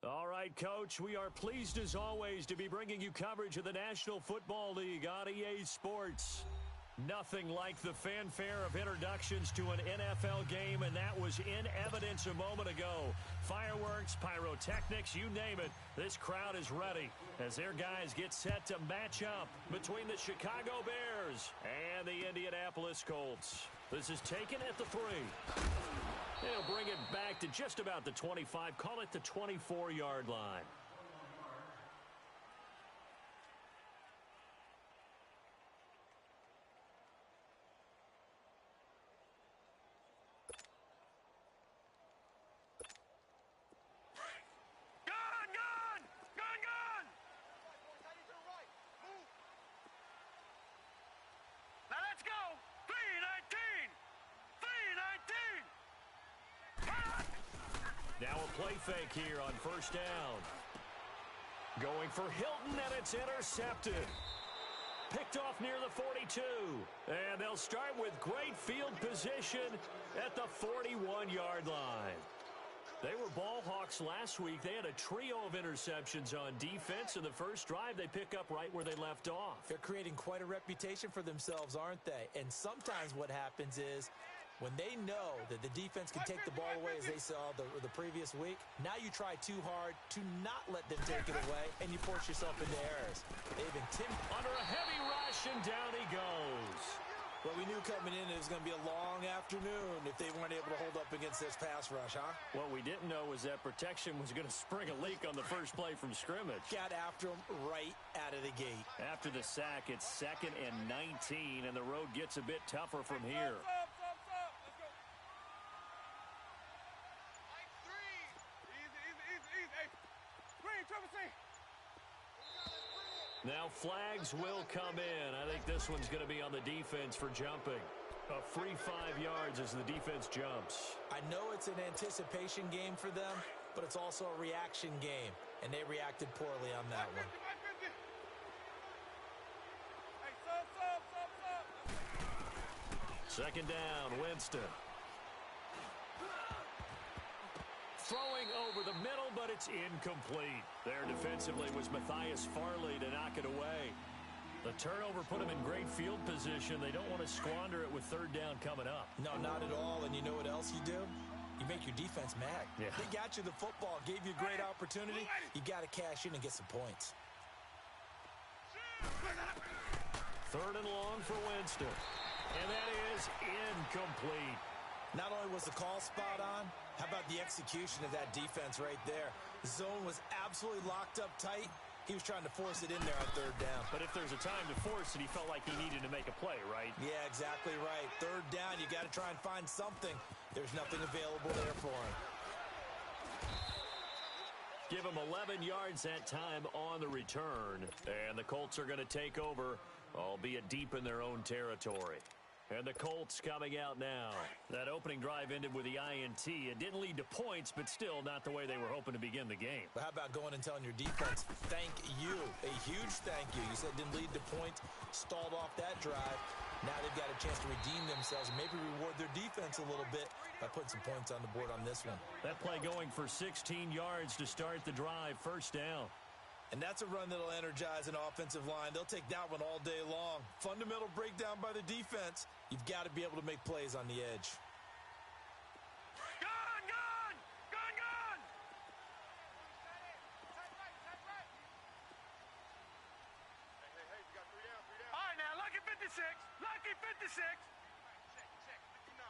All right, Coach, we are pleased as always to be bringing you coverage of the National Football League on EA Sports. Nothing like the fanfare of introductions to an NFL game, and that was in evidence a moment ago. Fireworks, pyrotechnics, you name it, this crowd is ready as their guys get set to match up between the Chicago Bears and the Indianapolis Colts. This is taken at the 3. They'll bring it back to just about the 25, call it the 24-yard line. Now a play fake here on first down. Going for Hilton, and it's intercepted. Picked off near the 42. And they'll start with great field position at the 41-yard line. They were ball hawks last week. They had a trio of interceptions on defense. In the first drive, they pick up right where they left off. They're creating quite a reputation for themselves, aren't they? And sometimes what happens is, when they know that the defense can take the ball away, as they saw the previous week, now you try too hard to not let them take it away, and you force yourself into errors. They've been under a heavy rush, and down he goes. Well, we knew coming in it was going to be a long afternoon if they weren't able to hold up against this pass rush, huh? What we didn't know was that protection was going to spring a leak on the first play from scrimmage. Got after him right out of the gate. After the sack, it's 2nd and 19, and the road gets a bit tougher from here. Now flags will come in. I think this one's going to be on the defense for jumping. A free 5 yards as the defense jumps. I know it's an anticipation game for them, but it's also a reaction game, and they reacted poorly on that one. 2nd down, Winston. Throwing over the middle, but it's incomplete. There defensively was Matthias Farley to knock it away. The turnover put them in great field position. They don't want to squander it with 3rd down coming up. No, not at all. And you know what else you do? You make your defense mad. Yeah. They got you the football, gave you a great opportunity. You got to cash in and get some points. 3rd and long for Winston. And that is incomplete. Not only was the call spot on, how about the execution of that defense right there? The zone was absolutely locked up tight. He was trying to force it in there on 3rd down. But if there's a time to force it, he felt like he needed to make a play, right? Yeah, exactly right. 3rd down, you got to try and find something. There's nothing available there for him. Give him 11 yards that time on the return. And the Colts are going to take over, albeit deep in their own territory. And the Colts coming out now. That opening drive ended with the INT. It didn't lead to points, but still not the way they were hoping to begin the game. But how about going and telling your defense, thank you, a huge thank you. You said it didn't lead to points, stalled off that drive. Now they've got a chance to redeem themselves and maybe reward their defense a little bit by putting some points on the board on this one. That play going for 16 yards to start the drive, 1st down. And that's a run that'll energize an offensive line. They'll take that one all day long. Fundamental breakdown by the defense. You've got to be able to make plays on the edge. Gone, gone! Gone, gone! Hey, we got 3 down, 3 down. All right, now, lucky 56. Lucky 56. Check, 59,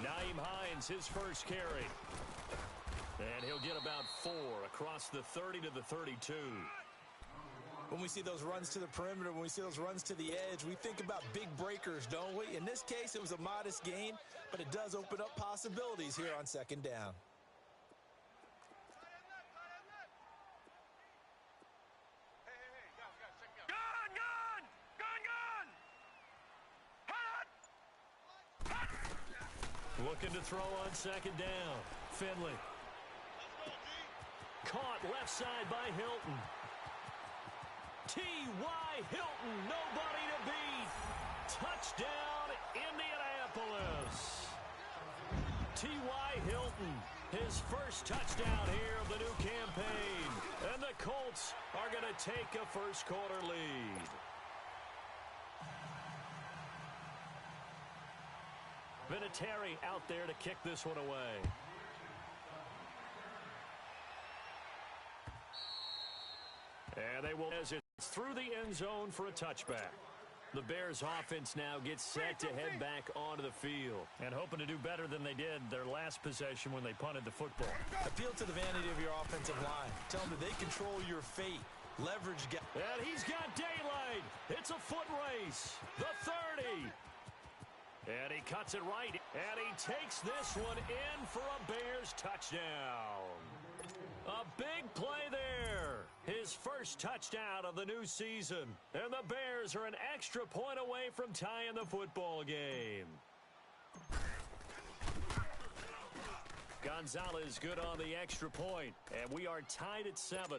59. Nyheim Hines, his first carry. And he'll get about 4 across the 30 to the 32. When we see those runs to the perimeter, when we see those runs to the edge, we think about big breakers, don't we? In this case, it was a modest gain, but it does open up possibilities here on 2nd down. Hey, guys, check me out. Gone, gone! Gone, gone! Hot! Looking to throw on 2nd down. Finley. Caught left side by Hilton. T.Y. Hilton, nobody to beat. Touchdown, Indianapolis. T.Y. Hilton, his first touchdown here of the new campaign. And the Colts are going to take a first-quarter lead. Vinatieri out there to kick this one away. And they will, as it's through the end zone for a touchback. The Bears offense now gets set to head back onto the field and hoping to do better than they did their last possession when they punted the football. Appeal to the vanity of your offensive line. Tell them that they control your fate. Leverage. And he's got daylight. It's a foot race. The 30. And he cuts it right. And he takes this one in for a Bears touchdown. A big play there. His first touchdown of the new season. And the Bears are an extra point away from tying the football game. Gonzalez good on the extra point. And we are tied at 7.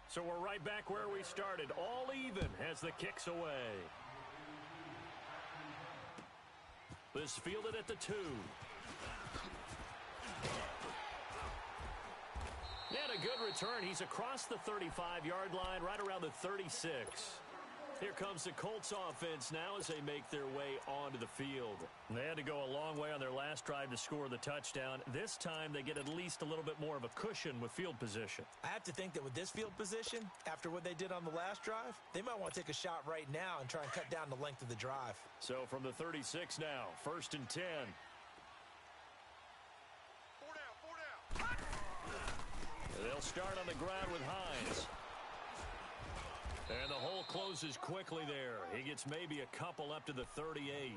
So we're right back where we started. All even as the kick's away. This fielded at the 2. And a good return. He's across the 35-yard line, right around the 36. Here comes the Colts offense now as they make their way onto the field. They had to go a long way on their last drive to score the touchdown. This time they get at least a little bit more of a cushion with field position. I have to think that with this field position, after what they did on the last drive, they might want to take a shot right now and try and cut down the length of the drive. So from the 36 now, 1st and 10. 4 down. They'll start on the ground with Hines. And the hole closes quickly there. He gets maybe a couple up to the 38.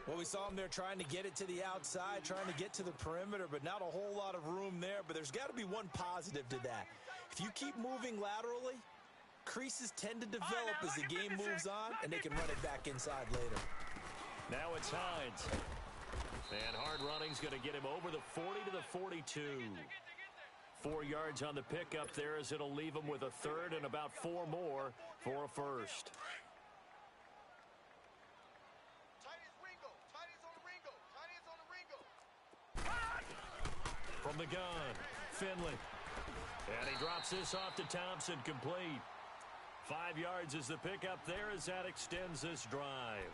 Well, we saw him there trying to get it to the outside, trying to get to the perimeter, but not a whole lot of room there. But there's got to be one positive to that. If you keep moving laterally, creases tend to develop as the game moves on, and they can run it back inside later. Now it's Hines. And hard running's going to get him over the 40 to the 42. 4 yards on the pickup there as it'll leave him with a third and about 4 more for a first. From the gun, Finley. And he drops this off to Thompson, complete. 5 yards is the pickup there as that extends this drive.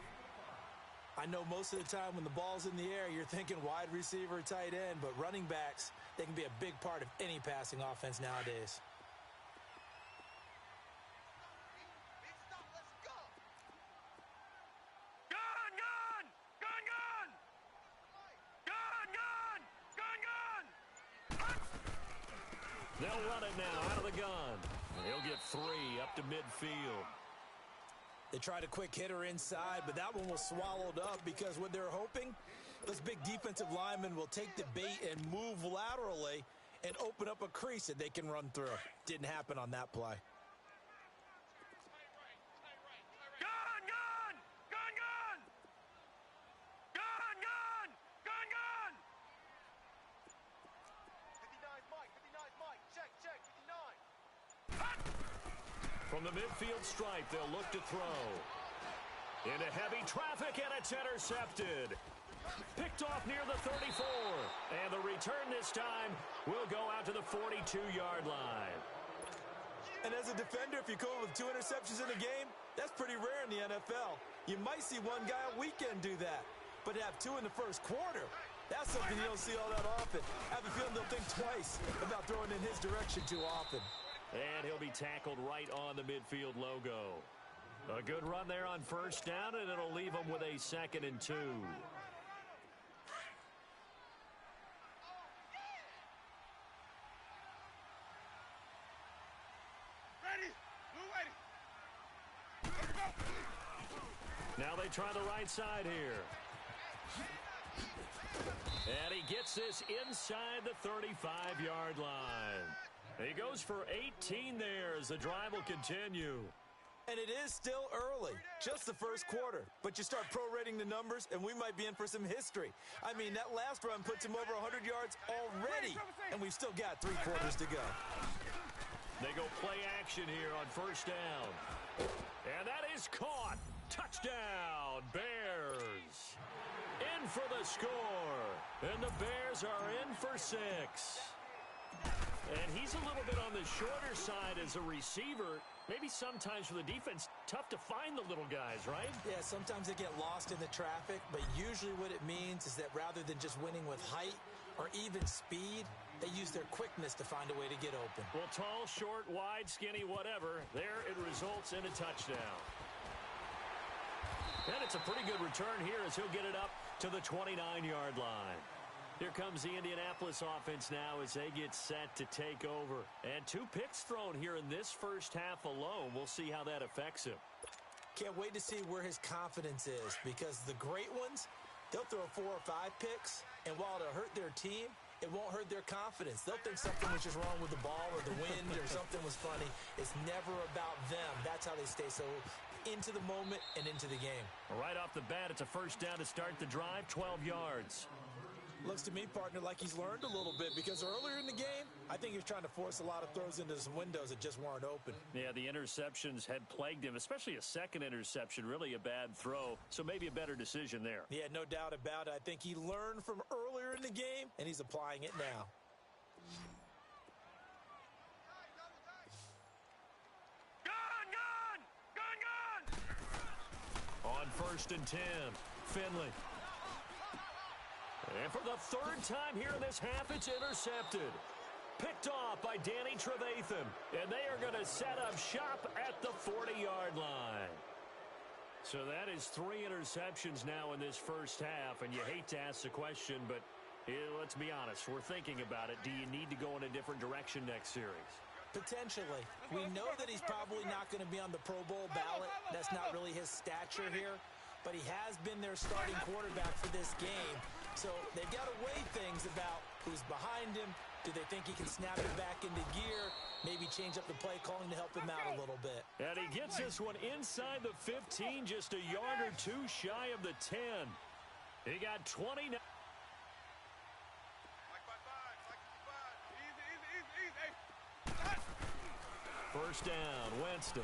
I know most of the time when the ball's in the air, you're thinking wide receiver, tight end, but running backs, they can be a big part of any passing offense nowadays. Gun, gun! Gun, gun! Gun, gun! Gun, gun! They'll run it now out of the gun. He'll get 3 up to midfield. They tried a quick hitter inside, but that one was swallowed up because what they're hoping, those big defensive linemen will take the bait and move laterally and open up a crease that they can run through. Didn't happen on that play. Gun, gun! Gun, gun! Gun, gun! Gun, gun! 59 Mike, 59 Mike. Check, 59. From the midfield stripe, they'll look to throw. Into heavy traffic, and it's intercepted. Picked off near the 34. And the return this time will go out to the 42-yard line. And as a defender, if you come up with 2 interceptions in a game, that's pretty rare in the NFL. You might see one guy a weekend do that. But to have 2 in the first quarter, that's something you don't see all that often. I have a feeling they'll think twice about throwing in his direction too often. And he'll be tackled right on the midfield logo. A good run there on first down, and it'll leave him with a 2nd and 2. Ready? Blue ready. Let's go. Now they try the right side here. And he gets this inside the 35-yard line. He goes for 18 there as the drive will continue. And it is still early, just the first quarter. But you start prorating the numbers, and we might be in for some history. I mean, that last run puts him over 100 yards already, and we've still got 3 quarters to go. They go play action here on first down. And that is caught. Touchdown, Bears. In for the score. And the Bears are in for 6. And he's a little bit on the shorter side as a receiver. Maybe sometimes for the defense, tough to find the little guys, right? Yeah, sometimes they get lost in the traffic, but usually what it means is that rather than just winning with height or even speed, they use their quickness to find a way to get open. Well, tall, short, wide, skinny, whatever, there it results in a touchdown. And it's a pretty good return here as he'll get it up to the 29-yard line. Here comes the Indianapolis offense now as they get set to take over. And 2 picks thrown here in this first half alone. We'll see how that affects him. Can't wait to see where his confidence is, because the great ones, they'll throw 4 or 5 picks, and while it'll hurt their team, it won't hurt their confidence. They'll think something was just wrong with the ball or the wind or something was funny. It's never about them. That's how they stay so into the moment and into the game. Right off the bat, it's a first down to start the drive, 12 yards. Looks to me, partner, like he's learned a little bit, because earlier in the game, I think he was trying to force a lot of throws into some windows that just weren't open. Yeah, the interceptions had plagued him, especially a second interception, really a bad throw, so maybe a better decision there. Yeah, no doubt about it. I think he learned from earlier in the game, and he's applying it now. Gun, gun! Gun, gun! 1st and 10. Finley. And for the third time here in this half, it's intercepted. Picked off by Danny Trevathan. And they are going to set up shop at the 40-yard line. So that is 3 interceptions now in this first half. And you hate to ask the question, but let's be honest. We're thinking about it. Do you need to go in a different direction next series? Potentially. We know that he's probably not going to be on the Pro Bowl ballot. That's not really his stature here. But he has been their starting quarterback for this game. So they've got to weigh things about who's behind him. Do they think he can snap it back into gear? Maybe change up the play calling to help him out a little bit. And he gets this one inside the 15, just a yard or two shy of the 10. He got 29. First down, Winston.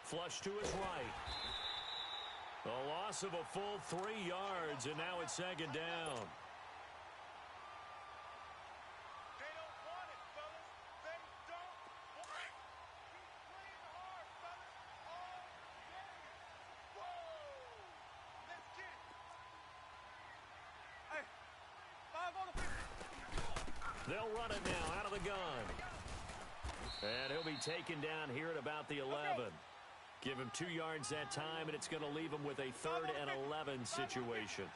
Flush to his right. A loss of a full 3 yards, and now it's 2nd down. They don't want it, fellas. They don't want it. Keep playing hard, fellas. All day. Whoa! Let's get it. Hey, 5 on the field. They'll run it now out of the gun. And he'll be taken down here at about the 11. Give him 2 yards that time, and it's going to leave him with a 3rd and 11 situation.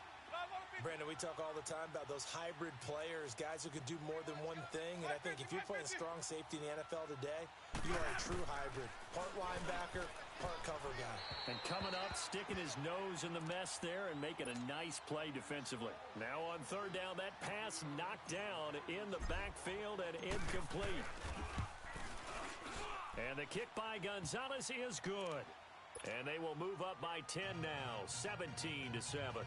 Brandon, we talk all the time about those hybrid players, guys who could do more than one thing. And I think if you're playing strong safety in the NFL today, you are a true hybrid. Part linebacker, part cover guy. And coming up, sticking his nose in the mess there and making a nice play defensively. Now on 3rd down, that pass knocked down in the backfield and incomplete. And the kick by Gonzalez is good. And they will move up by 10 now, 17-7.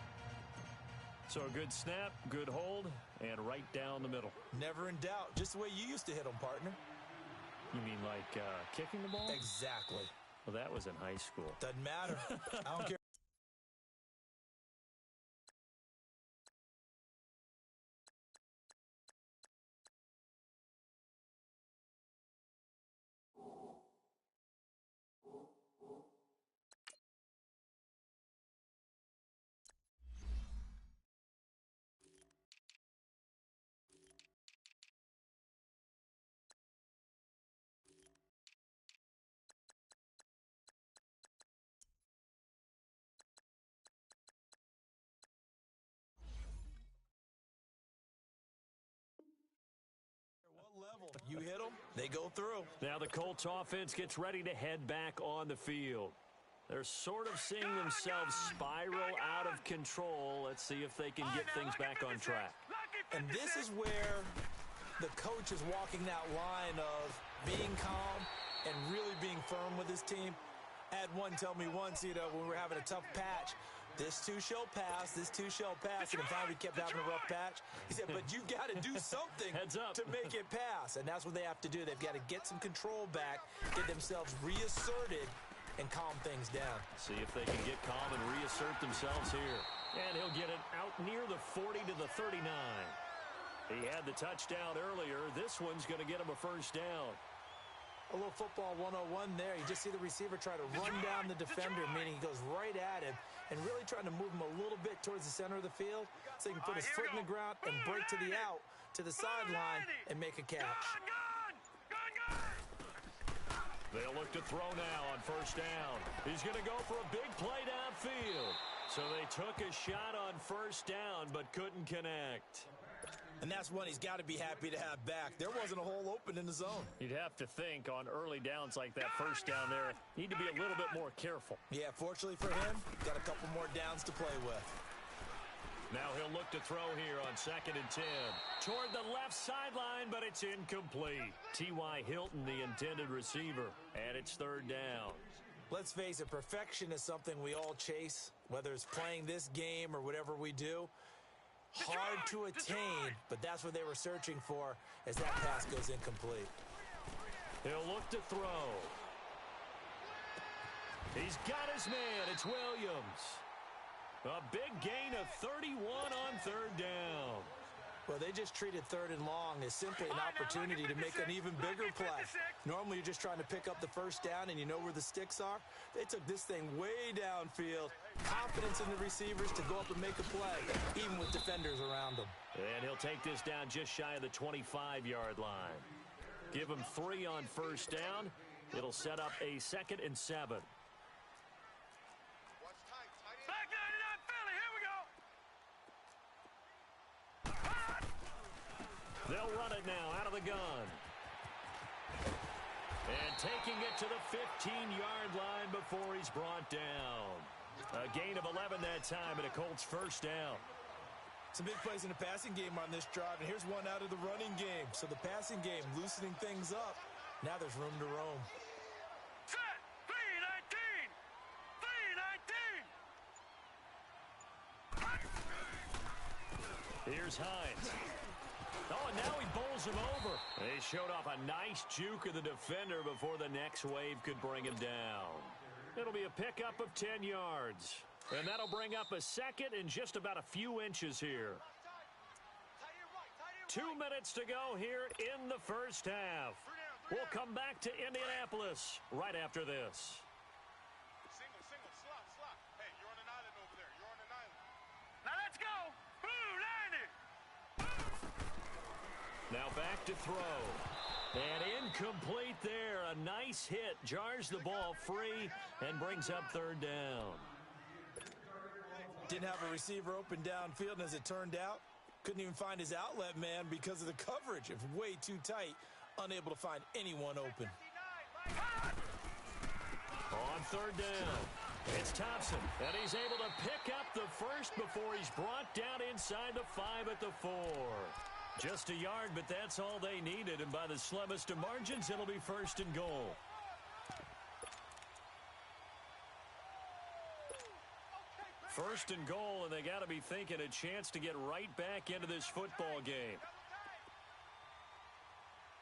So a good snap, good hold, and right down the middle. Never in doubt. Just the way you used to hit them, partner. You mean like kicking the ball? Exactly. Well, that was in high school. Doesn't matter. I don't care. Level. You hit them, they go through. Now the Colts offense gets ready to head back on the field. They're sort of seeing themselves spiral out of control. Let's see if they can get things back on track. And this is where the coach is walking that line of being calm and really being firm with his team. I had one tell me once, when we were having a tough patch, this too shall pass, this too shall pass, and finally we kept having a rough patch. He said, but you got to do something to make it pass, and that's what they have to do. They've got to get some control back, get themselves reasserted, and calm things down. See if they can get calm and reassert themselves here. And he'll get it out near the 40 to the 39. He had the touchdown earlier. This one's going to get him a first down. A little football 101 there. You just see the receiver try to run down the defender, meaning he goes right at him and really trying to move him a little bit towards the center of the field so he can put his foot in the ground and break to the out, to the sideline, and make a catch. They'll look to throw now on first down. He's going to go for a big play downfield. So they took a shot on first down but couldn't connect. And that's one he's got to be happy to have back. There wasn't a hole open in the zone. You'd have to think on early downs like that first down there, need to be a little bit more careful. Yeah, fortunately for him, got a couple more downs to play with. Now he'll look to throw here on 2nd and 10. Toward the left sideline, but it's incomplete. T.Y. Hilton, the intended receiver, and it's 3rd down. Let's face it, perfection is something we all chase, whether it's playing this game or whatever we do. Hard to attain, but that's what they were searching for as that pass goes incomplete. He'll look to throw. He's got his man. It's Williams. A big gain of 31 on 3rd down. Well, they just treated 3rd and long as simply an opportunity to make an even bigger play. Normally, you're just trying to pick up the first down and you know where the sticks are. They took this thing way downfield. Confidence in the receivers to go up and make a play, even with defenders around them. And he'll take this down just shy of the 25-yard line. Give him 3 on first down. It'll set up a 2nd and 7. Watch tight, tight end. Back 99 Philly, here we go. They'll run it now out of the gun. And taking it to the 15-yard line before he's brought down. A gain of 11 that time and a Colts first down. Some big plays in the passing game on this drive, and here's one out of the running game. So the passing game loosening things up. Now there's room to roam. Set, 319. 319. Here's Hines. Oh, and now he bowls him over. They showed off a nice juke of the defender before the next wave could bring him down. It'll be a pickup of 10 yards. And that'll bring up a 2nd and just about a few inches here. 2 minutes to go here in the first half. We'll come back to Indianapolis right after this. Single, slot. Hey, you're on an island over there. You're on an island. Now let's go. Blue 90. Now back to throw. And incomplete there. A nice hit. Jars the ball free and brings up 3rd down. Didn't have a receiver open downfield, and as it turned out, couldn't even find his outlet man because of the coverage. It was way too tight, unable to find anyone open. On 3rd down, it's Thompson, and he's able to pick up the first before he's brought down inside the 5 at the 4. Just a yard, but that's all they needed, and by the slimmest of margins, it'll be 1st and goal. First and goal, and they got to be thinking a chance to get right back into this football game.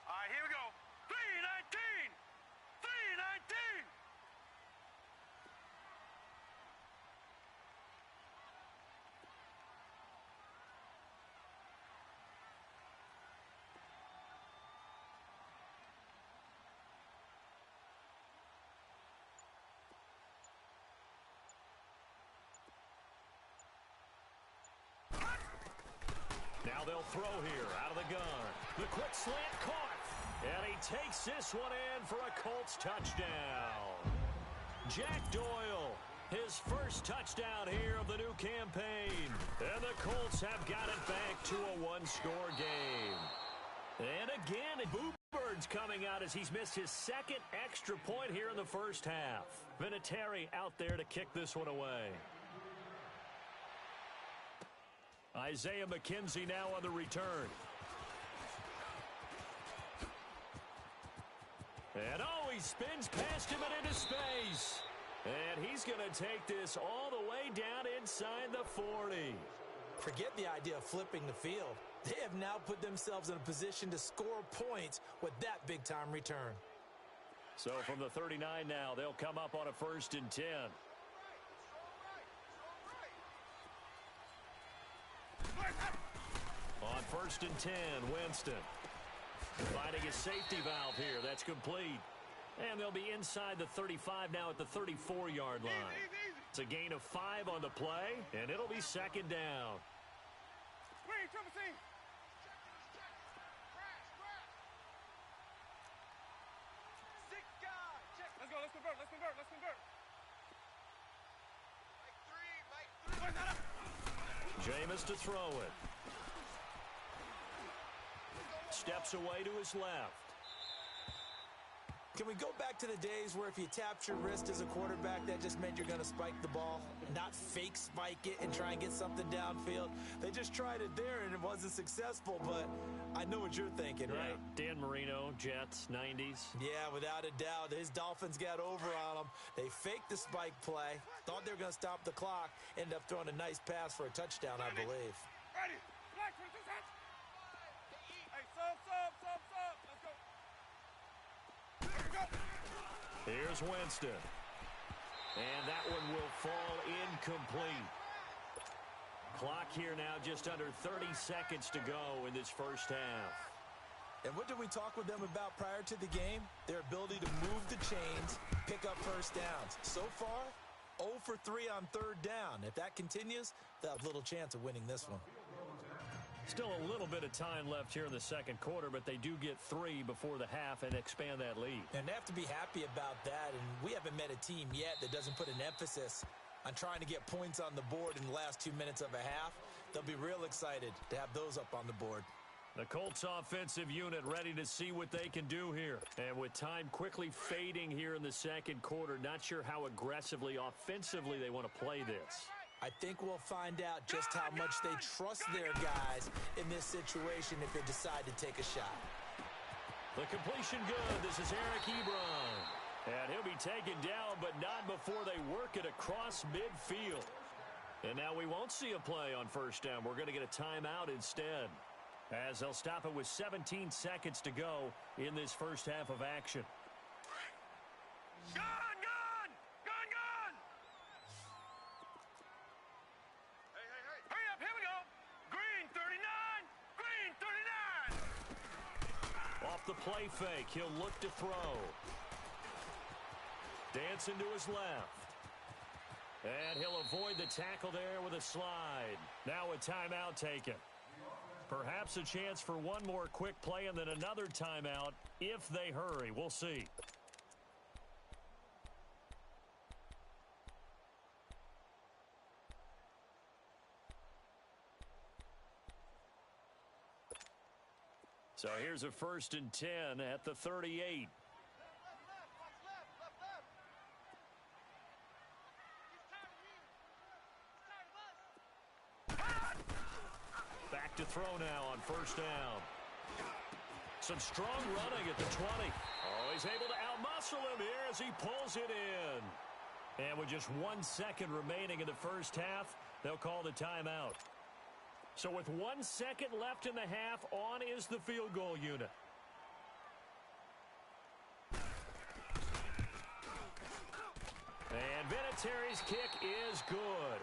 All right, here we go. 319. 319. Now they'll throw here out of the gun. The quick slant caught. And he takes this one in for a Colts touchdown. Jack Doyle, his first touchdown here of the new campaign. And the Colts have got it back to a 1-score game. And again, Boo Bird's coming out as he's missed his 2nd extra point here in the first half. Vinatieri out there to kick this one away. Isaiah McKenzie now on the return. And oh, he spins past him and into space. And he's going to take this all the way down inside the 40. Forget the idea of flipping the field. They have now put themselves in a position to score points with that big-time return. So from the 39 now, they'll come up on a 1st and 10. On 1st and 10, Winston. Finding a safety valve here. That's complete. And they'll be inside the 35 now at the 34-yard line. It's a gain of 5 on the play, and it'll be 2nd down. Let's convert. Jameis to throw it. Steps away to his left. Can we go back to the days where if you tapped your wrist as a quarterback, that just meant you're going to spike the ball, not fake spike it and try and get something downfield? They just tried it there, and it wasn't successful, but I know what you're thinking, right? Dan Marino, Jets, 90s. Yeah, without a doubt. His Dolphins got over on him. They faked the spike play, thought they were going to stop the clock, ended up throwing a nice pass for a touchdown, I believe. Ready. Black, 22 cents. Hey, sub. Here's Winston. And that one will fall incomplete. Clock here now just under 30 seconds to go in this first half. And what did we talk with them about prior to the game? Their ability to move the chains, pick up first downs. So far, 0 for 3 on third down. If that continues, they'll have little chance of winning this one. Still a little bit of time left here in the second quarter, but they do get 3 before the half and expand that lead. And they have to be happy about that, and we haven't met a team yet that doesn't put an emphasis on trying to get points on the board in the last 2 minutes of a half. They'll be real excited to have those up on the board. The Colts offensive unit ready to see what they can do here. And with time quickly fading here in the second quarter, not sure how aggressively, offensively they want to play this. I think we'll find out just how much they trust their guys in this situation if they decide to take a shot. The completion good. This is Eric Ebron. And he'll be taken down, but not before they work it across midfield. And now we won't see a play on first down. We're going to get a timeout instead, as they'll stop it with 17 seconds to go in this first half of action. Gun! Hey, hurry up, here we go. Green 39, green 39. Off the play fake, he'll look to throw. Dancing to his left. And he'll avoid the tackle there with a slide. Now a timeout taken. Perhaps a chance for one more quick play and then another timeout if they hurry. We'll see. So here's a 1st and 10 at the 38. Back to throw now on first down. Some strong running at the 20. Oh, he's able to outmuscle him here as he pulls it in. And with just 1 second remaining in the first half, they'll call the timeout. So with 1 second left in the half, on is the field goal unit. And Vinatieri's kick is good.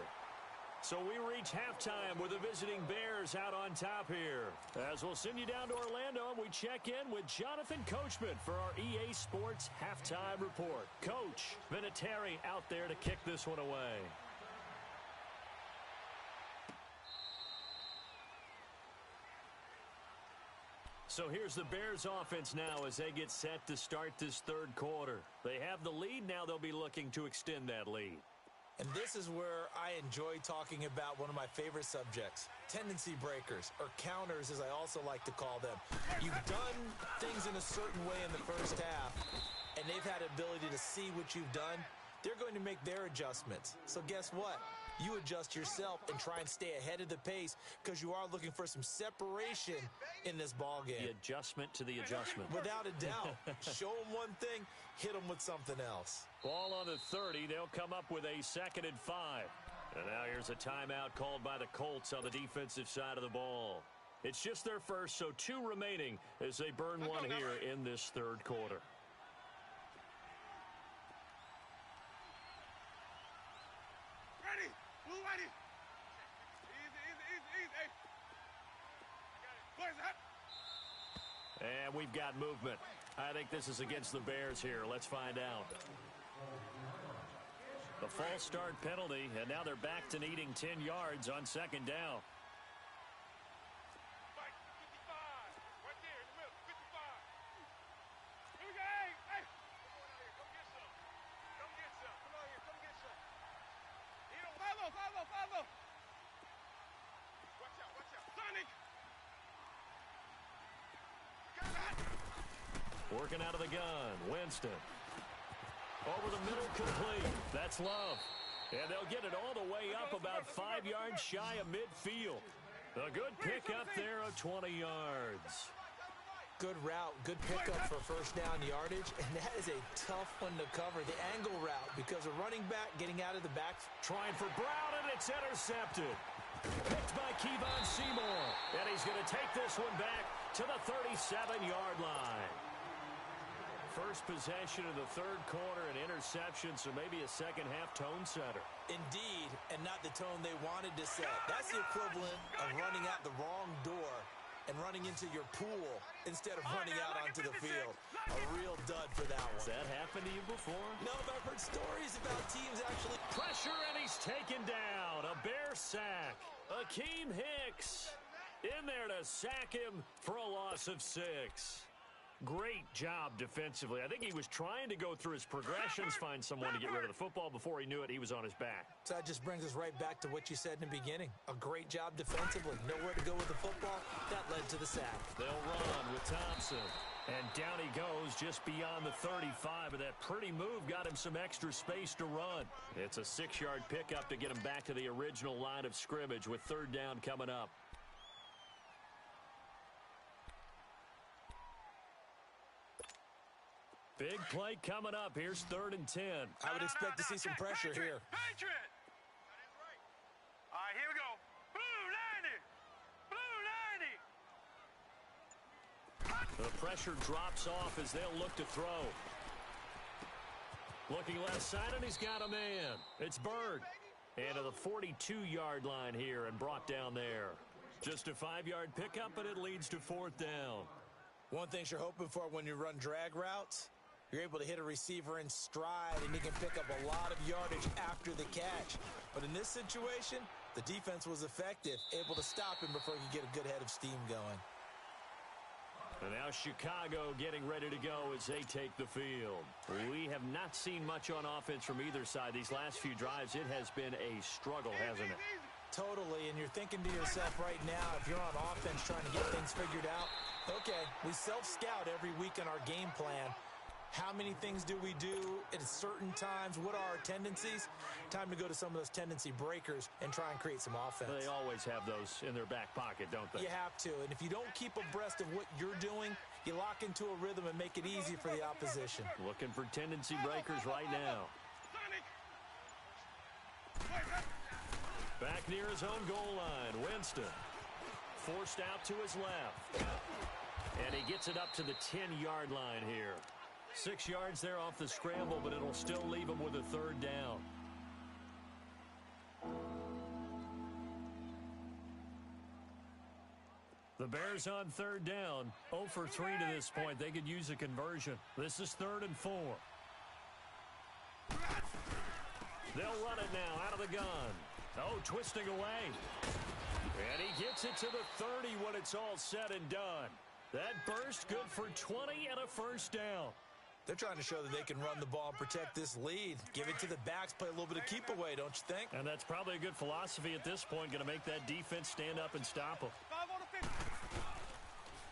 So we reach halftime with the visiting Bears out on top here. As we'll send you down to Orlando, and we check in with Jonathan Coachman for our EA Sports Halftime Report. Coach, Vinatieri out there to kick this one away. So here's the Bears offense now as they get set to start this third quarter. They have the lead. Now they'll be looking to extend that lead. And this is where I enjoy talking about one of my favorite subjects, tendency breakers, or counters as I also like to call them. You've done things in a certain way in the first half, and they've had ability to see what you've done. They're going to make their adjustments. So guess what? You adjust yourself and try and stay ahead of the pace because you are looking for some separation in this ball game. The adjustment to the adjustment. Without a doubt. Show them one thing, hit them with something else. Ball on the 30. They'll come up with a 2nd and 5. And now here's a timeout called by the Colts on the defensive side of the ball. It's just their first, so 2 remaining as they burn one here in this third quarter. Ready, blue ready. Easy. Hey. Where's that? And we've got movement. I think this is against the Bears here. Let's find out. The false start penalty, and now they're back to needing 10 yards on 2nd down. Mike, 55. Right there in the middle, 55. Here we go, hey. Come on out here, come get some. Come get some. Come on here, come get some. You know, follow. Watch out. Sonic. Got that. Working out of the gun, Winston. Over the middle, complete. That's Love. And they'll get it all the way up about 5 yards shy of midfield. A good pickup there of 20 yards. Good route, good pickup for first down yardage, and that is a tough one to cover, the angle route, because a running back getting out of the back. Trying for Brown, and it's intercepted. Picked by Kevon Seymour. And he's going to take this one back to the 37-yard line. first possession of the third quarter, an interception, so maybe a second-half tone setter. Indeed, and not the tone they wanted to set. That's the equivalent of running out the wrong door and running into your pool instead of running out onto the field. A real dud for that one. Has that happened to you before? No, but I've heard stories about teams actually. Pressure, and he's taken down. A Bear sack. Akeem Hicks in there to sack him for a loss of 6. Great job defensively. I think he was trying to go through his progressions, find someone to get rid of the football. Before he knew it, he was on his back. So that just brings us right back to what you said in the beginning. A great job defensively. Nowhere to go with the football. That led to the sack. They'll run with Thompson. And down he goes just beyond the 35. And that pretty move got him some extra space to run. It's a 6-yard pickup to get him back to the original line of scrimmage with third down coming up. Big play coming up. Here's 3rd and 10. I would expect to see some pressure here. Patriot! All right, here we go. Blue 90! Blue 90! The pressure drops off as they'll look to throw. Looking left side, and he's got a man. It's Bird. And to the 42-yard line here and brought down there. Just a 5-yard pickup, but it leads to 4th down. One thing you're hoping for when you run drag routes, you're able to hit a receiver in stride, and he can pick up a lot of yardage after the catch. But in this situation, the defense was effective, able to stop him before he could get a good head of steam going. And now Chicago getting ready to go as they take the field. We have not seen much on offense from either side. These last few drives, it has been a struggle, hasn't it? Totally, and you're thinking to yourself right now, if you're on offense trying to get things figured out, okay, we self-scout every week in our game plan. How many things do we do at certain times? What are our tendencies? Time to go to some of those tendency breakers and try and create some offense. They always have those in their back pocket, don't they? You have to, and if you don't keep abreast of what you're doing, you lock into a rhythm and make it easy for the opposition. Looking for tendency breakers right now. Back near his own goal line, Winston. Forced out to his left. And he gets it up to the 10-yard line here. 6 yards there off the scramble, but it'll still leave him with a 3rd down. The Bears on 3rd down. 0 for 3 to this point. They could use a conversion. This is 3rd and 4. They'll run it now out of the gun. Oh, twisting away. And he gets it to the 30 when it's all said and done. That burst good for 20 and a 1st down. They're trying to show that they can run the ball and protect this lead. Give it to the backs, play a little bit of keep away, don't you think? And that's probably a good philosophy at this point. Going to make that defense stand up and stop them.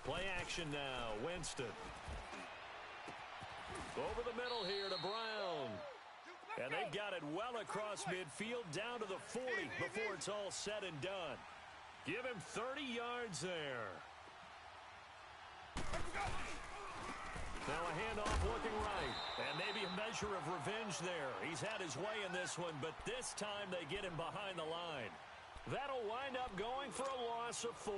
Play action now. Winston. Over the middle here to Brown. And they've got it well across midfield down to the 40 before it's all said and done. Give him 30 yards there. Now a handoff looking right. And maybe a measure of revenge there. He's had his way in this one, but this time they get him behind the line. That'll wind up going for a loss of 4.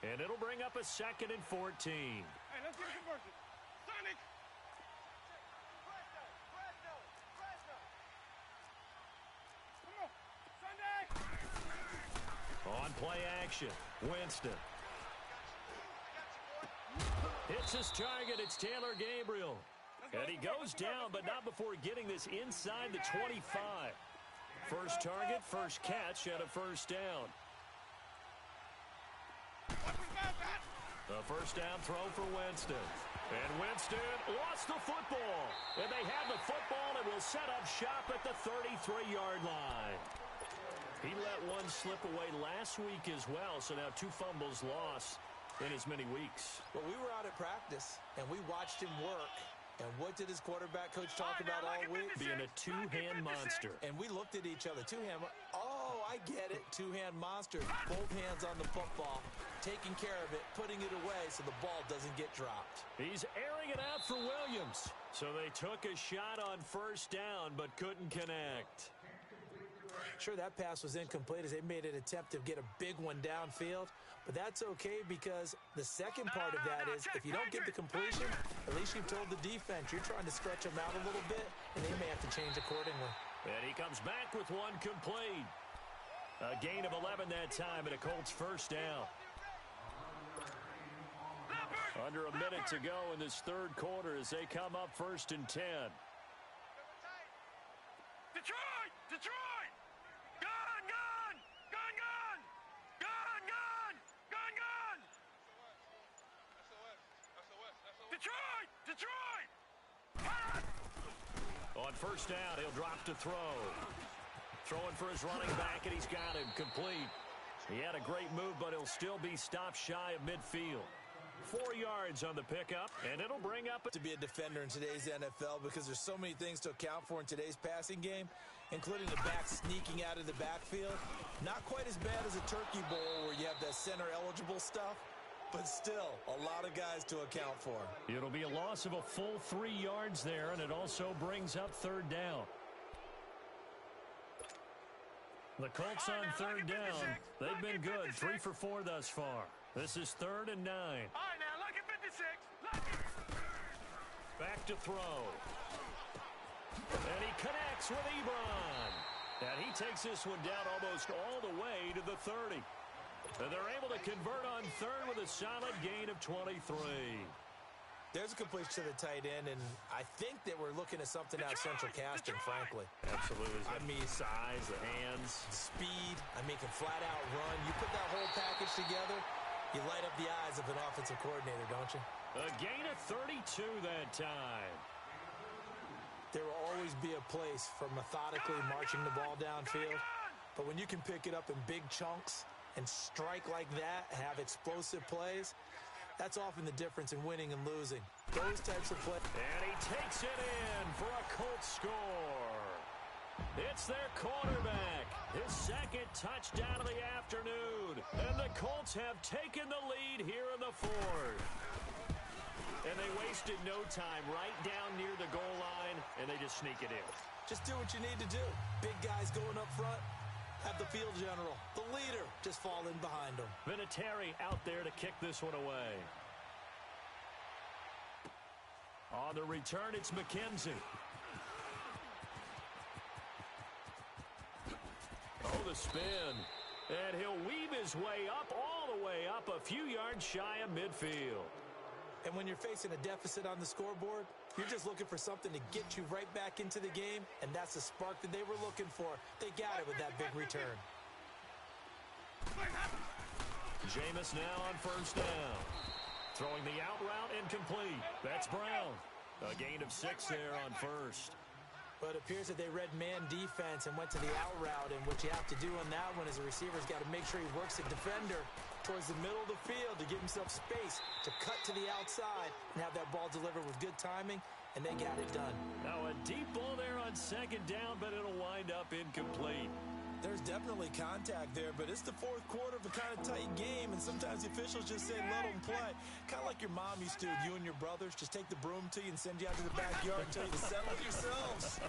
And it'll bring up a 2nd and 14. Hey, let's get a conversion. Sonic! On play action, Winston. Hits his target, it's Taylor Gabriel. And he goes down, but not before getting this inside the 25. First target, first catch, and a 1st down. The 1st down throw for Winston. And Winston lost the football. And they have the football and will set up shop at the 33-yard line. He let one slip away last week as well, so now 2 fumbles lost in as many weeks. Well, we were out at practice, and we watched him work. And what did his quarterback coach talk about all week? Being a 2-hand monster. And we looked at each other. 2-hand. Oh, I get it. 2-hand monster. Both hands on the football, taking care of it, putting it away so the ball doesn't get dropped. He's airing it out for Williams. So they took a shot on 1st down but couldn't connect. Sure, that pass was incomplete as they made an attempt to get a big one downfield, but that's okay because the second part of that is if you don't get the completion, at least you've told the defense you're trying to stretch them out a little bit, and they may have to change accordingly. And he comes back with one complete. A gain of 11 that time, and a Colts first down. Under a minute to go in this third quarter as they come up 1st and 10. Detroit! Detroit! Gun! Gun! Gun! Gun! Gun! Gun! Gun! Gun! Detroit! Detroit! On first down, he'll drop to throw. Throwing for his running back, and he's got him complete. He had a great move, but he'll still be stopped shy of midfield. 4 yards on the pickup, and it'll bring up To be a defender in today's NFL because there's so many things to account for in today's passing game, including the back sneaking out of the backfield. Not quite as bad as a turkey bowl where you have that center-eligible stuff, but still a lot of guys to account for. It'll be a loss of a full 3 yards there, and it also brings up 3rd down. The Colts on 3rd down. They've been good, 3 for 4 thus far. This is 3rd and 9. All right, now, look at 56. Look. Back to throw. And he connects with Ebron. And he takes this one down almost all the way to the 30. And they're able to convert on 3rd with a solid gain of 23. There's a completion to the tight end, and I think that we're looking at something out of central casting, frankly. Absolutely. I mean, size, the hands. Speed, can flat out run. You put that whole package together, you light up the eyes of an offensive coordinator, don't you? A gain of 32 that time. There will always be a place for methodically marching the ball downfield, but when you can pick it up in big chunks and strike like that, have explosive plays, that's often the difference in winning and losing. Those types of plays. And he takes it in for a Colts score. It's their quarterback. His 2nd touchdown of the afternoon. And the Colts have taken the lead here in the 4th. And they wasted no time right down near the goal line, and they just sneak it in. Just do what you need to do. Big guys going up front. Have the field general, the leader, just fall in behind him. Vinatieri out there to kick this one away. On the return, it's McKenzie. Oh, the spin. And he'll weave his way up, all the way up, a few yards shy of midfield. And when you're facing a deficit on the scoreboard, you're just looking for something to get you right back into the game, and that's the spark that they were looking for. They got it with that big return. Jameis now on first down. Throwing the out route incomplete. That's Brown. A gain of 6 there on first. But it appears that they read man defense and went to the out route, and what you have to do on that one is the receiver's got to make sure he works the defender towards the middle of the field to give himself space to cut to the outside and have that ball delivered with good timing, and they got it done. Now a deep ball there on 2nd down, but it'll wind up incomplete. There's definitely contact there, but it's the 4th quarter of a kind of tight game, and sometimes the officials just say, let them play. Kind of like your mom used to with you and your brothers. Just take the broom to you and send you out to the backyard and tell you to settle it yourselves.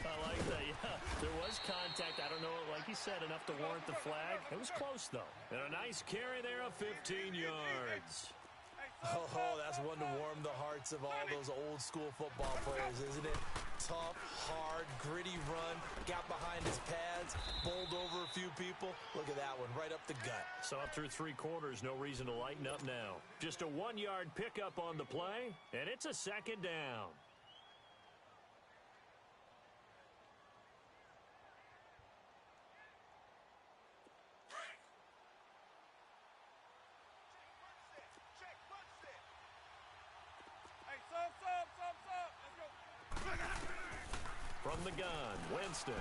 I like that, yeah. There was contact. I don't know, like you said, enough to warrant the flag. It was close, though. And a nice carry there of 15 yards. Oh, that's one to warm the hearts of all those old school football players, isn't it? Tough, hard, gritty run, got behind his pads, bowled over a few people. Look at that one, right up the gut. So up through 3 quarters, no reason to lighten up now. Just a 1-yard pickup on the play, and it's a 2nd down. From the gun, Winston.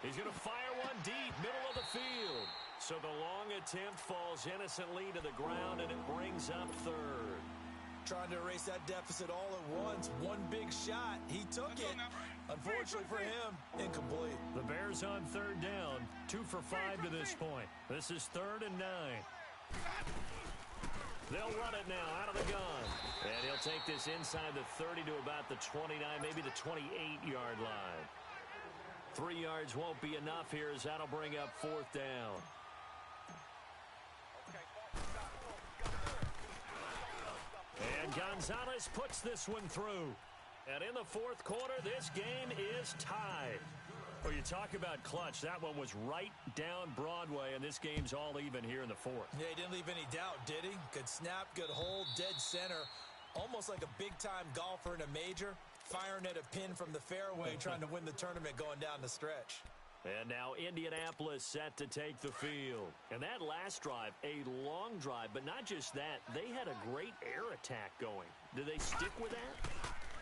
He's going to fire one deep, middle of the field. So the long attempt falls innocently to the ground, and it brings up 3rd. Trying to erase that deficit all at once. One big shot. He took it. Unfortunately for him, incomplete. The Bears on 3rd down, 2 for 5 to this point. This is 3rd and 9. They'll run it now out of the gun. And he'll take this inside the 30 to about the 29, maybe the 28-yard line. 3 yards won't be enough here as that'll bring up 4th down. And Gonzalez puts this one through. And in the 4th quarter, this game is tied. Well, you talk about clutch. That one was right down Broadway, and this game's all even here in the 4th. Yeah, he didn't leave any doubt, did he? Good snap, good hold, dead center. Almost like a big-time golfer in a major, firing at a pin from the fairway, trying to win the tournament going down the stretch. And now Indianapolis set to take the field. And that last drive, a long drive, but not just that. They had a great air attack going. Do they stick with that?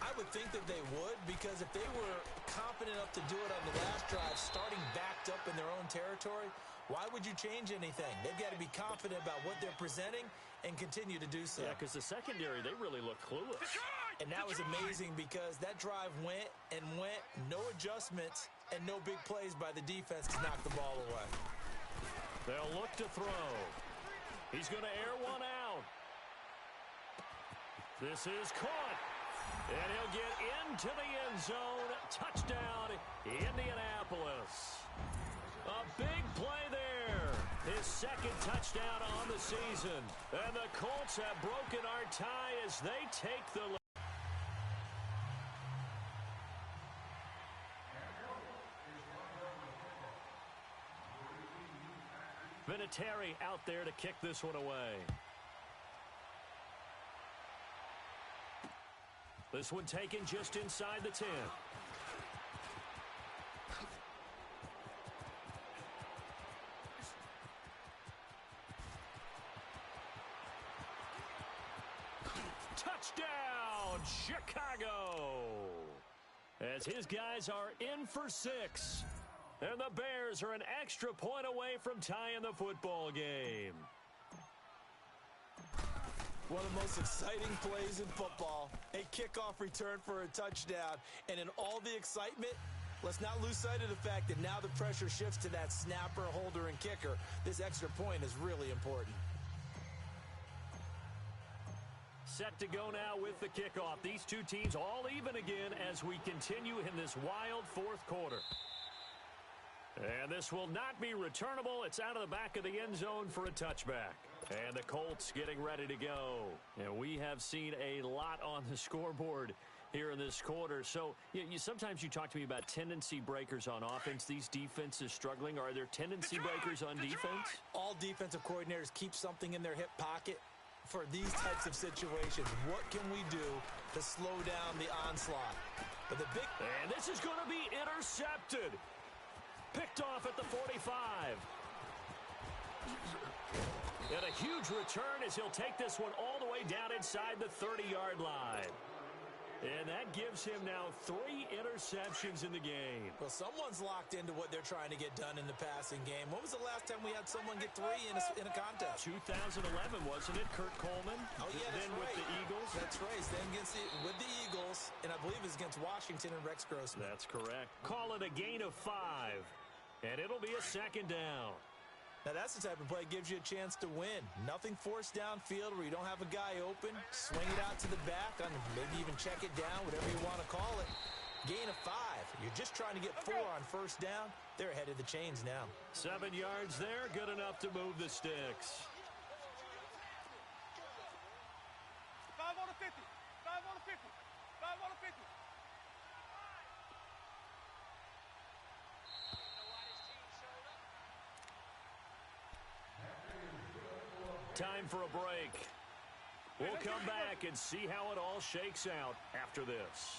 I would think that they would, because if they were confident enough to do it on the last drive, starting backed up in their own territory, why would you change anything? They've got to be confident about what they're presenting and continue to do so. Yeah, because the secondary, they really look clueless. And that was amazing because that drive went and went, no adjustments, and no big plays by the defense to knock the ball away. They'll look to throw. He's going to air one out. This is caught. And he'll get into the end zone. Touchdown, Indianapolis. A big play there. His 2nd touchdown on the season. And the Colts have broken our tie as they take the lead. Vinatieri out there to kick this one away. This one taken just inside the 10. Touchdown, Chicago! As his guys are in for 6. And the Bears are an extra point away from tying the football game. One of the most exciting plays in football, a kickoff return for a touchdown. And in all the excitement, let's not lose sight of the fact that now the pressure shifts to that snapper, holder, and kicker. This extra point is really important. Set to go now with the kickoff. These two teams all even again as we continue in this wild 4th quarter. And this will not be returnable. It's out of the back of the end zone for a touchback. And the Colts getting ready to go. And we have seen a lot on the scoreboard here in this quarter. So sometimes you talk to me about tendency breakers on offense. These defenses struggling. Are there tendency breakers on defense? All defensive coordinators keep something in their hip pocket for these types of situations. What can we do to slow down the onslaught? But the big... And this is going to be intercepted. Picked off at the 45. And a huge return as he'll take this one all the way down inside the 30-yard line. And that gives him now 3 interceptions in the game. Well, someone's locked into what they're trying to get done in the passing game. When was the last time we had someone get 3 in a contest? 2011, wasn't it? Kurt Coleman. Oh, yeah, that's then right. With the Eagles. That's right. Then with the Eagles, and I believe it's against Washington and Rex Grossman. That's correct. Call it a gain of 5, and it'll be a 2nd down. Now, that's the type of play that gives you a chance to win. Nothing forced downfield where you don't have a guy open. Swing it out to the back, maybe even check it down, whatever you want to call it. Gain of 5. You're just trying to get 4 on 1st down. They're ahead of the chains now. 7 yards there, good enough to move the sticks. 5 on the 50. 5 on the 50. 5 on the 50. Time for a break. We'll come back and see how it all shakes out after this.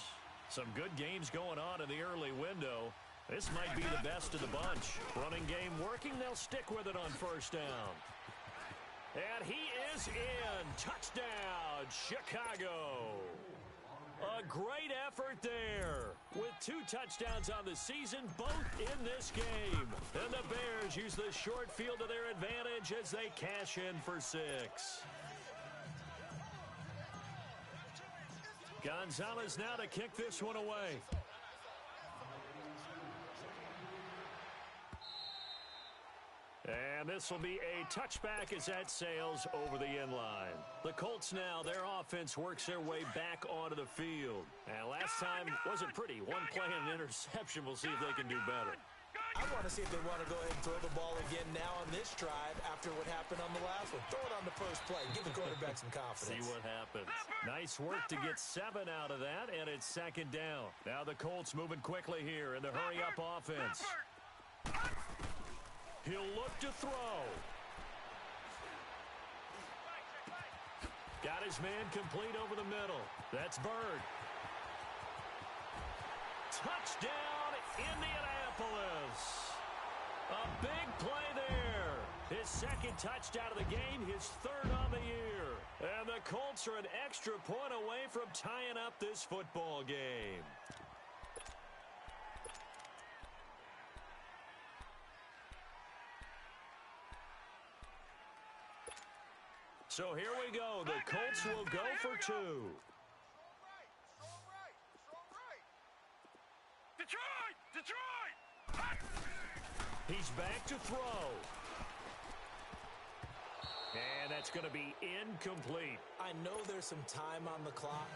Some good games going on in the early window. This might be the best of the bunch. Running game working. They'll stick with it on 1st down. And he is in. Touchdown, Chicago. A great effort there. With 2 touchdowns on the season, both in this game. And the Bears use the short field to their advantage as they cash in for 6. Gonzalez now to kick this one away. And this will be a touchback as that sails over the end line. The Colts now, their offense works their way back onto the field. And last time wasn't pretty. One play and an interception. We'll see if they can do better. I want to see if they want to go ahead and throw the ball again now on this drive after what happened on the last one. Throw it on the first play. Give the quarterback some confidence. See what happens. Nice work to get 7 out of that, and it's second down. Now the Colts moving quickly here in the hurry-up offense. He'll look to throw. Got his man complete over the middle. That's Bird. Touchdown, Indianapolis. A big play there. His second touchdown of the game, his third on the year. And the Colts are an extra point away from tying up this football game. So here we go. The Colts will go for 2. Detroit! He's back to throw. And that's going to be incomplete. I know there's some time on the clock,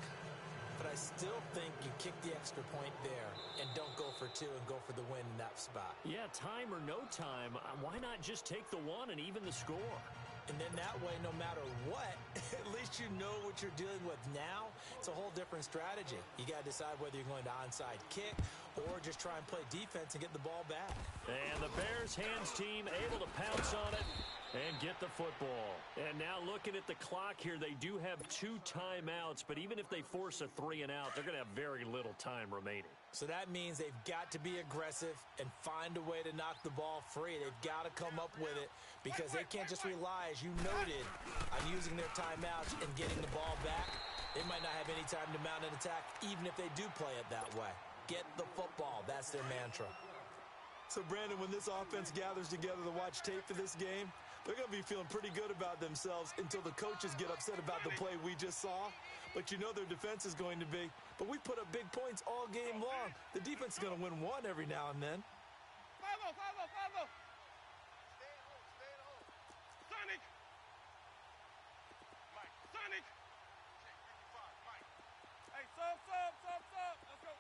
but I still think you kick the extra point there and don't go for 2 and go for the win in that spot. Yeah, time or no time, why not just take the 1 and even the score? And then that way, no matter what, at least you know what you're dealing with now. It's a whole different strategy. You got to decide whether you're going to onside kick or just try and play defense and get the ball back. And the Bears hands team able to pounce on it and get the football. And now looking at the clock here, they do have 2 timeouts, but even if they force a 3 and out, they're going to have very little time remaining. So that means they've got to be aggressive and find a way to knock the ball free. They've got to come up with it because they can't just rely, as you noted, on using their timeouts and getting the ball back. They might not have any time to mount an attack, even if they do play it that way. Get the football. That's their mantra. So, Brandon, when this offense gathers together to watch tape for this game, they're going to be feeling pretty good about themselves until the coaches get upset about the play we just saw. But you know their defense is going to be. But we put up big points all game long. The defense is going to win 1 every now and then. 5-0. Stay at home. Sonic. Mike. Sonic. Check 55. Mike. Hey, sub. Let's go. Let's go.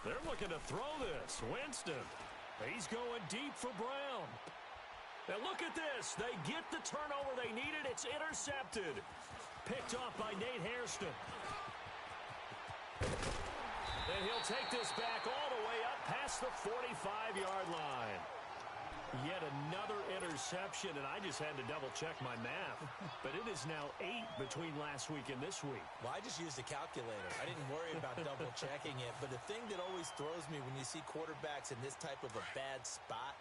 They're looking to throw this. Winston. He's going deep for Brown. Now look at this. They get the turnover they needed. It's intercepted. Picked off by Nate Hairston. And he'll take this back all the way up past the 45-yard line. Yet another interception, and I just had to double-check my math. But it is now 8 between last week and this week. Well, I just used a calculator. I didn't worry about double-checking it. But the thing that always throws me when you see quarterbacks in this type of a bad spot,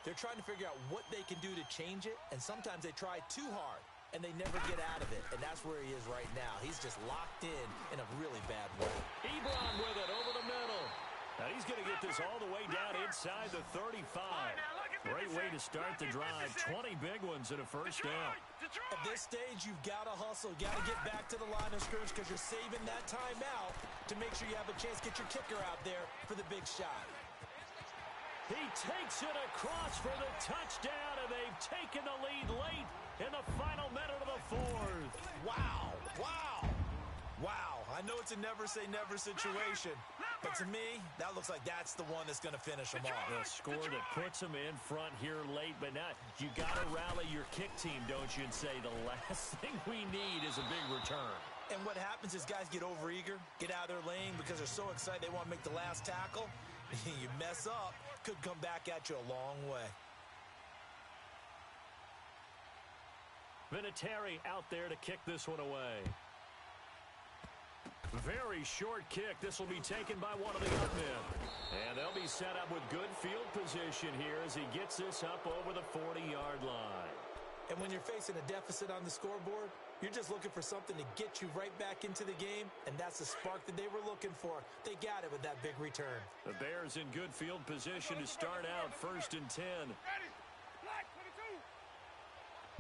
they're trying to figure out what they can do to change it, and sometimes they try too hard, and they never get out of it. And that's where he is right now. He's just locked in a really bad way. Ebron with it over the middle. Now he's going to get this all the way down inside the 35. Great way to start the drive. 20 big ones in a first down. At this stage, you've got to hustle. Got to get back to the line of scrimmage because you're saving that timeout to make sure you have a chance to get your kicker out there for the big shot. He takes it across for the touchdown, and they've taken the lead late in the final minute of the 4th. Wow. I know it's a never-say-never situation, but to me, that looks like that's the one that's going to finish them off. The score that puts them in front here late, but now you got to rally your kick team, don't you, and say the last thing we need is a big return. And what happens is guys get overeager, get out of their lane because they're so excited they want to make the last tackle. You mess up, could come back at you a long way. Vinatieri out there to kick this one away. Very short kick. This will be taken by one of the up men. And they'll be set up with good field position here as he gets this up over the 40-yard line. And when you're facing a deficit on the scoreboard, you're just looking for something to get you right back into the game, and that's the spark that they were looking for. They got it with that big return. The Bears in good field position to start out 1st and 10. Ready. Black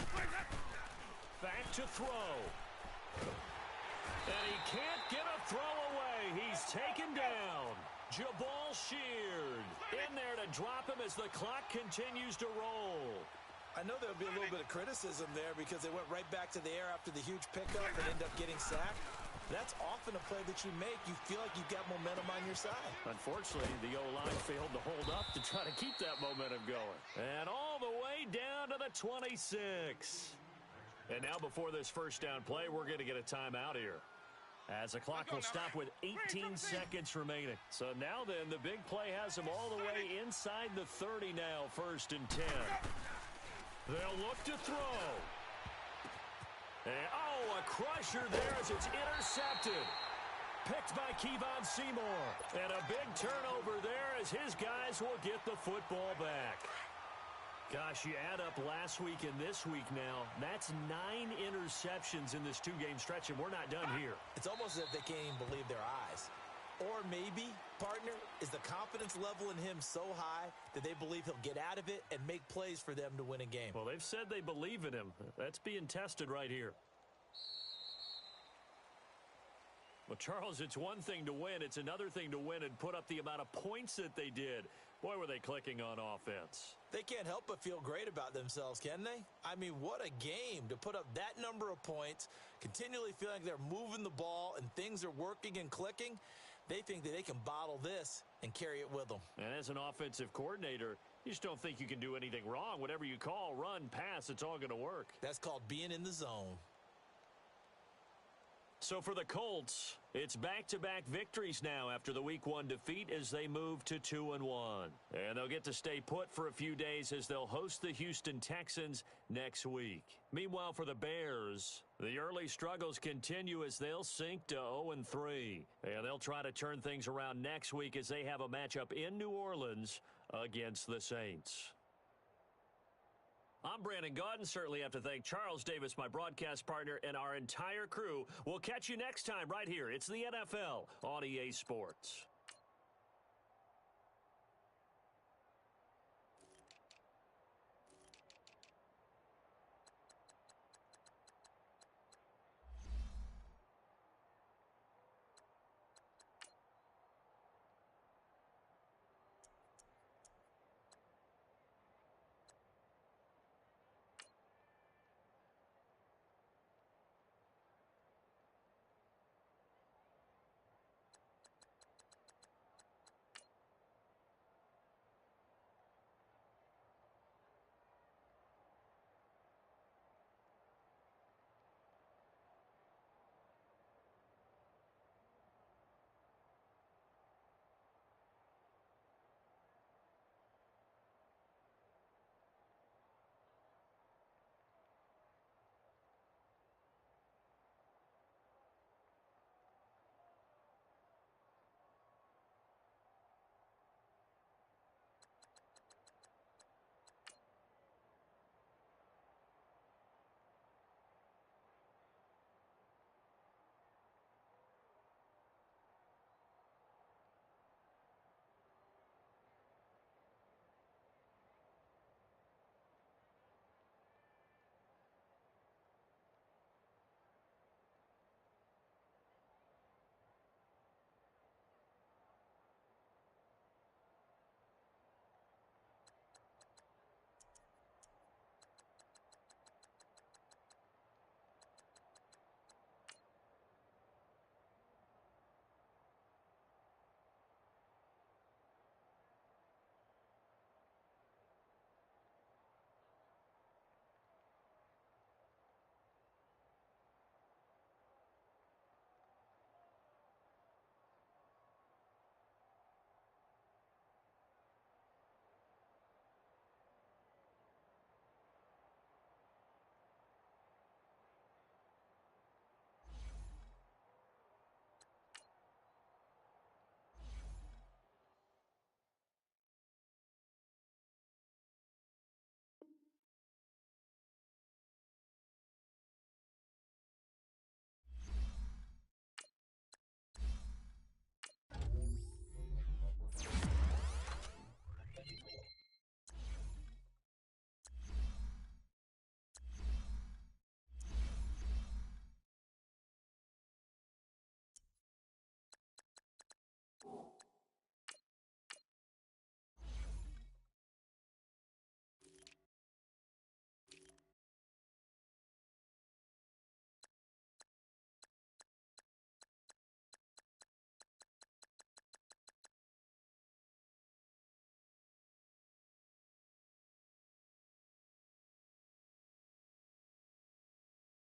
22. Back to throw. And he can't get a throw away. He's taken down. Jabal sheared. In there to drop him as the clock continues to roll. I know there'll be a little bit of criticism there because they went right back to the air after the huge pickup and ended up getting sacked. That's often a play that you make. You feel like you've got momentum on your side. Unfortunately, the O-line failed to hold up to try to keep that momentum going. And all the way down to the 26. And now before this first down play, we're going to get a timeout here, as the clock will stop with 18 seconds remaining. So now then, the big play has them all the way inside the 30 now, 1st and 10. They'll look to throw. And, a crusher there as it's intercepted. Picked by Kevon Seymour. And a big turnover there as his guys will get the football back. Gosh, you add up last week and this week now, that's 9 interceptions in this 2-game stretch, and we're not done here. It's almost as if they can't even believe their eyes. Or maybe, partner, is the confidence level in him so high that they believe he'll get out of it and make plays for them to win a game. Well, they've said they believe in him. That's being tested right here. Well, Charles, it's one thing to win. It's another thing to win and put up the amount of points that they did. Boy, were they clicking on offense. They can't help but feel great about themselves, can they? I mean, what a game to put up that number of points, continually feeling like they're moving the ball and things are working and clicking. They think that they can bottle this and carry it with them. And as an offensive coordinator, you just don't think you can do anything wrong. Whatever you call, run, pass, it's all going to work. That's called being in the zone. So for the Colts, it's back-to-back victories now after the Week 1 defeat as they move to 2-1. And they'll get to stay put for a few days as they'll host the Houston Texans next week. Meanwhile, for the Bears, the early struggles continue as they'll sink to 0-3. And they'll try to turn things around next week as they have a matchup in New Orleans against the Saints. I'm Brandon Gaudin. Certainly have to thank Charles Davis, my broadcast partner, and our entire crew. We'll catch you next time right here. It's the NFL on EA Sports.